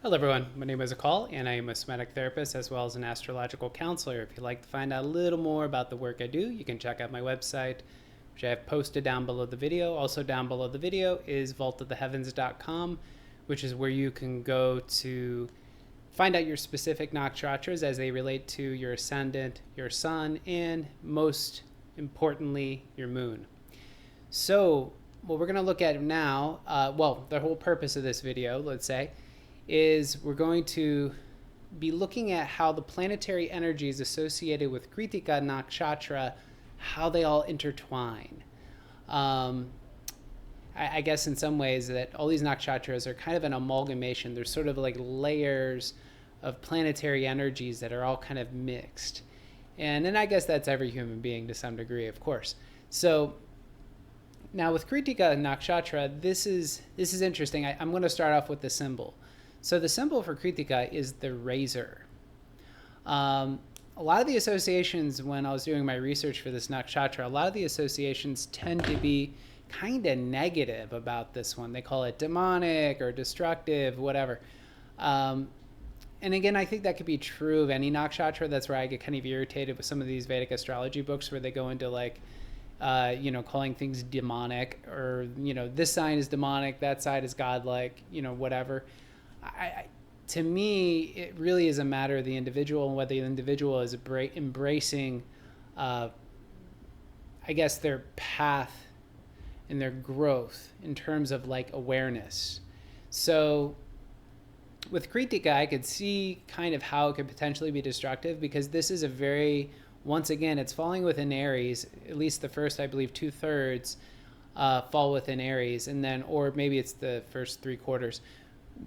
Hello everyone, my name is Akal and I am a somatic therapist as well as an astrological counselor. If you'd like to find out a little more about the work I do, you can check out my website, which I have posted down below the video. Also down below the video is vaultoftheheavens.com, which is where you can go to find out your specific nakshatras as they relate to your ascendant, your sun, and most importantly, your moon. So what we're going to look at now, the whole purpose of this video, let's say, is we're going to be looking at how the planetary energies associated with Krittika Nakshatra, how they all intertwine. I guess in some ways that all these nakshatras are kind of an amalgamation. There's sort of like layers of planetary energies that are all kind of mixed. And I guess that's every human being to some degree, of course. So now with Krittika Nakshatra, this is interesting. I'm going to start off with the symbol. So the symbol for Krittika is the razor. A lot of the associations, when I was doing my research for this nakshatra, a lot of the associations tend to be kind of negative about this one. They call it demonic or destructive, whatever. And again, I think that could be true of any nakshatra. That's where I get kind of irritated with some of these Vedic astrology books where they go into like, calling things demonic, or, this sign is demonic, that side is godlike, whatever. To me, it really is a matter of the individual and whether the individual is embracing, their path and their growth in terms of like awareness. So with Krittika, I could see kind of how it could potentially be destructive, because this is once again, it's falling within Aries. At least the first, I believe, 2/3 fall within Aries, and then, or maybe it's the first 3/4.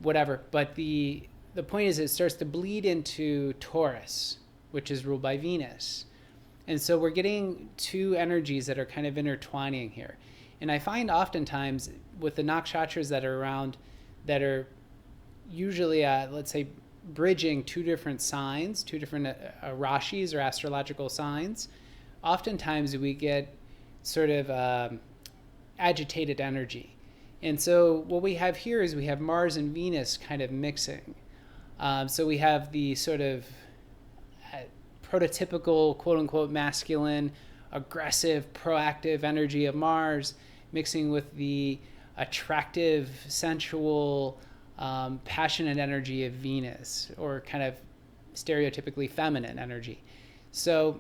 Whatever, but the point is it starts to bleed into Taurus, which is ruled by Venus. And so we're getting two energies that are kind of intertwining here. And I find oftentimes with the nakshatras that are around, that are usually, let's say, bridging two different signs, two different rashis or astrological signs, oftentimes we get sort of agitated energy. And so what we have here is we have Mars and Venus kind of mixing. So we have the sort of prototypical, quote-unquote, masculine, aggressive, proactive energy of Mars mixing with the attractive, sensual, passionate energy of Venus, or kind of stereotypically feminine energy. So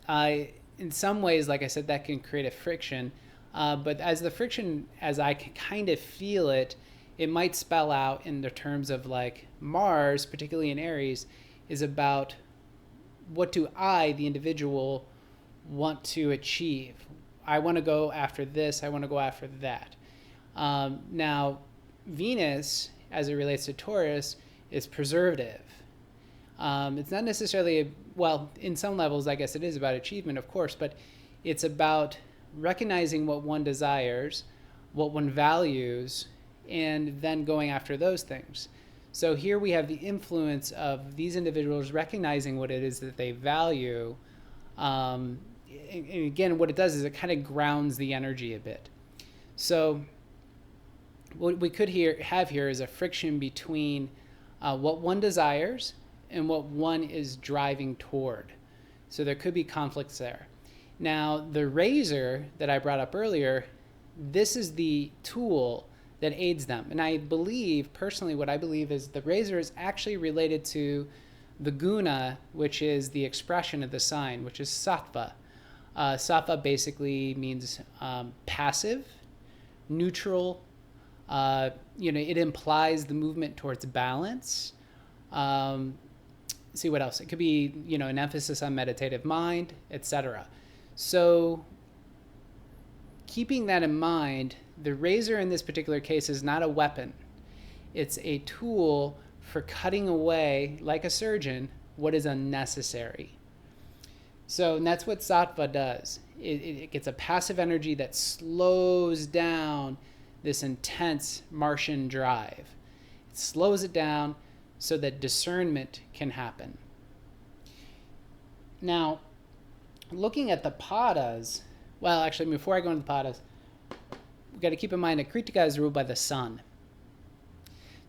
in some ways, like I said, that can create a friction. But as the friction, as I can kind of feel it, it might spell out in the terms of like Mars, particularly in Aries, is about what do I, the individual, want to achieve. I want to go after this. I want to go after that. Now, Venus, as it relates to Taurus, is preservative. It's not necessarily, in some levels, I guess it is about achievement, of course, but it's about recognizing what one desires, what one values, and then going after those things. So here we have the influence of these individuals recognizing what it is that they value. And again, what it does is it kind of grounds the energy a bit. So what we could have here is a friction between what one desires and what one is driving toward. So there could be conflicts there. Now, the razor that I brought up earlier, this is the tool that aids them. And I believe, personally, what I believe is the razor is actually related to the guna, which is the expression of the sign, which is sattva. Sattva basically means passive, neutral. It implies the movement towards balance. See what else? It could be, an emphasis on meditative mind, etc. So keeping that in mind, the razor in this particular case is not a weapon. It's a tool for cutting away, like a surgeon, what is unnecessary. So, and that's what sattva does. It gets a passive energy that slows down this intense Martian drive. It slows it down so that discernment can happen. Now, looking at the padas, well, actually, before I go into the padas, we've got to keep in mind that Krittika is ruled by the sun.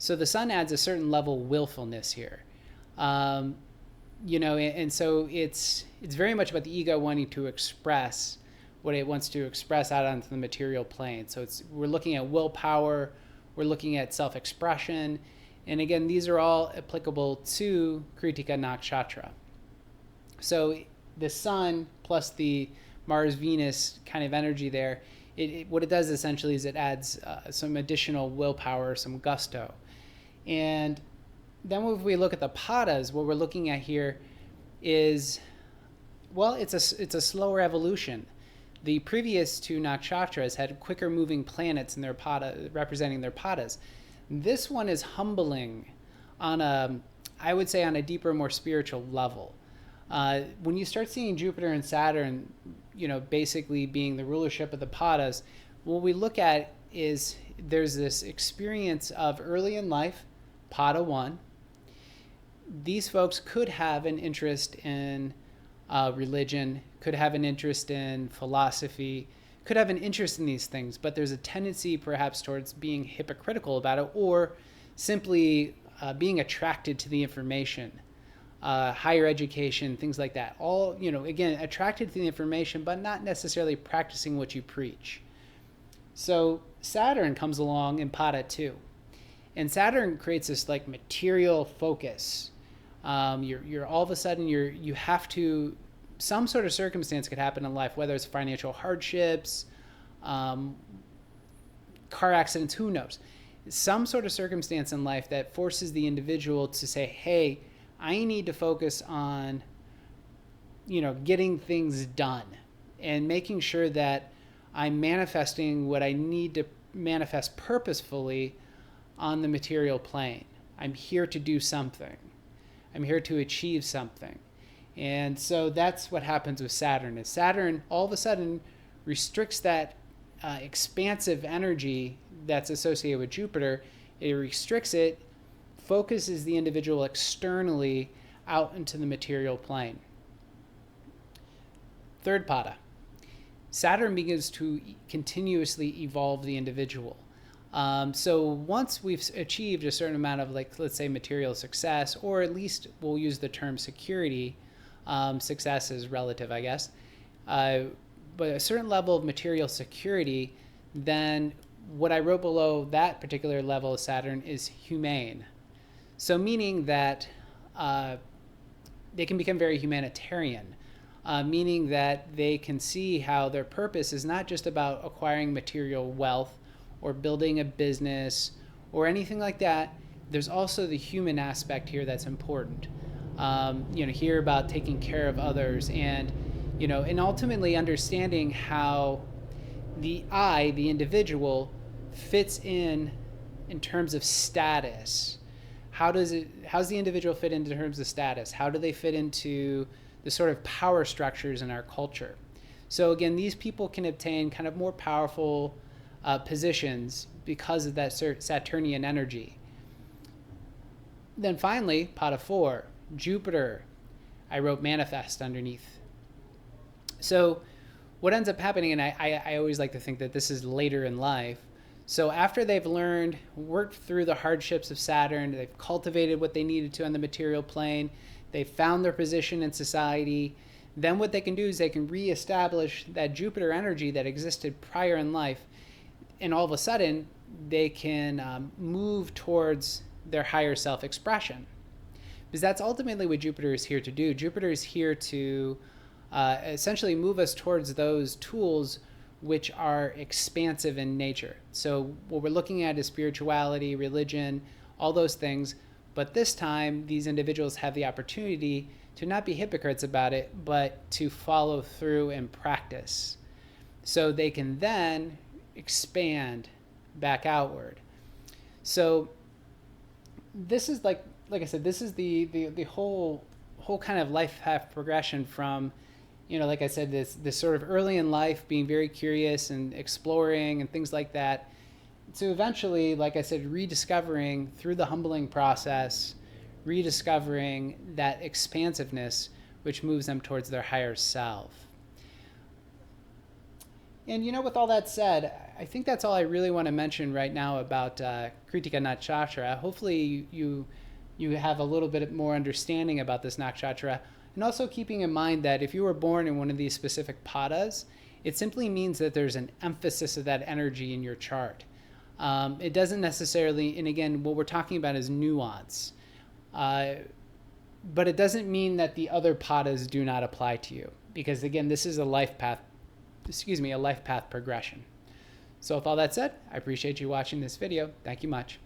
So the sun adds a certain level of willfulness here. Um, and so it's very much about the ego wanting to express what it wants to express out onto the material plane. So we're looking at willpower, we're looking at self-expression, and again, these are all applicable to Krittika Nakshatra. So the sun plus the Mars-Venus kind of energy there, what it does essentially is it adds some additional willpower, some gusto. And then if we look at the padas, what we're looking at here is, well, it's a slower evolution. The previous two nakshatras had quicker moving planets in their pada, representing their padas. This one is humbling on I would say on a deeper, more spiritual level. When you start seeing Jupiter and Saturn, basically being the rulership of the padas, what we look at is there's this experience of early in life, pada 1. These folks could have an interest in religion, could have an interest in philosophy, could have an interest in these things, but there's a tendency perhaps towards being hypocritical about it, or simply being attracted to the information, higher education, things like that. All, again, attracted to the information, but not necessarily practicing what you preach. So Saturn comes along in pada 2. And Saturn creates this like material focus. You're all of a sudden you have to, some sort of circumstance could happen in life, whether it's financial hardships, car accidents, who knows, some sort of circumstance in life that forces the individual to say, hey, I need to focus on, getting things done and making sure that I'm manifesting what I need to manifest purposefully on the material plane. I'm here to do something. I'm here to achieve something. And so that's what happens with Saturn. Is Saturn all of a sudden restricts that expansive energy that's associated with Jupiter. It restricts it, focuses the individual externally out into the material plane. Third pada. Saturn begins to continuously evolve the individual. So once we've achieved a certain amount of, let's say, material success, or at least we'll use the term security, success is relative, I guess, but a certain level of material security, then what I wrote below that particular level of Saturn is humane. So meaning that they can become very humanitarian, meaning that they can see how their purpose is not just about acquiring material wealth or building a business or anything like that. There's also the human aspect here that's important. Hear about taking care of others and ultimately understanding how the individual fits in terms of status. How's the individual fit in terms of status? How do they fit into the sort of power structures in our culture? So again, these people can obtain kind of more powerful positions because of that Saturnian energy. Then finally, pada 4, Jupiter. I wrote manifest underneath. So what ends up happening, and I always like to think that this is later in life. So after they've worked through the hardships of Saturn, they've cultivated what they needed to on the material plane, they've found their position in society, then what they can do is they can reestablish that Jupiter energy that existed prior in life, and all of a sudden they can move towards their higher self-expression. Because that's ultimately what Jupiter is here to do. Jupiter is here to essentially move us towards those tools which are expansive in nature. So what we're looking at is spirituality, religion, all those things. But this time, these individuals have the opportunity to not be hypocrites about it, but to follow through and practice. So they can then expand back outward. So this is like I said, this is the whole kind of life path progression from, like I said, this sort of early in life being very curious and exploring and things like that, to eventually, like I said, rediscovering through the humbling process, rediscovering that expansiveness which moves them towards their higher self. And with all that said, I think that's all I really want to mention right now about Krittika Nakshatra. Hopefully you have a little bit more understanding about this nakshatra, and also keeping in mind that if you were born in one of these specific padas, it simply means that there's an emphasis of that energy in your chart. It doesn't necessarily, and again, what we're talking about is nuance, but it doesn't mean that the other padas do not apply to you, because again, this is a life path progression. So with all that said, I appreciate you watching this video. Thank you much.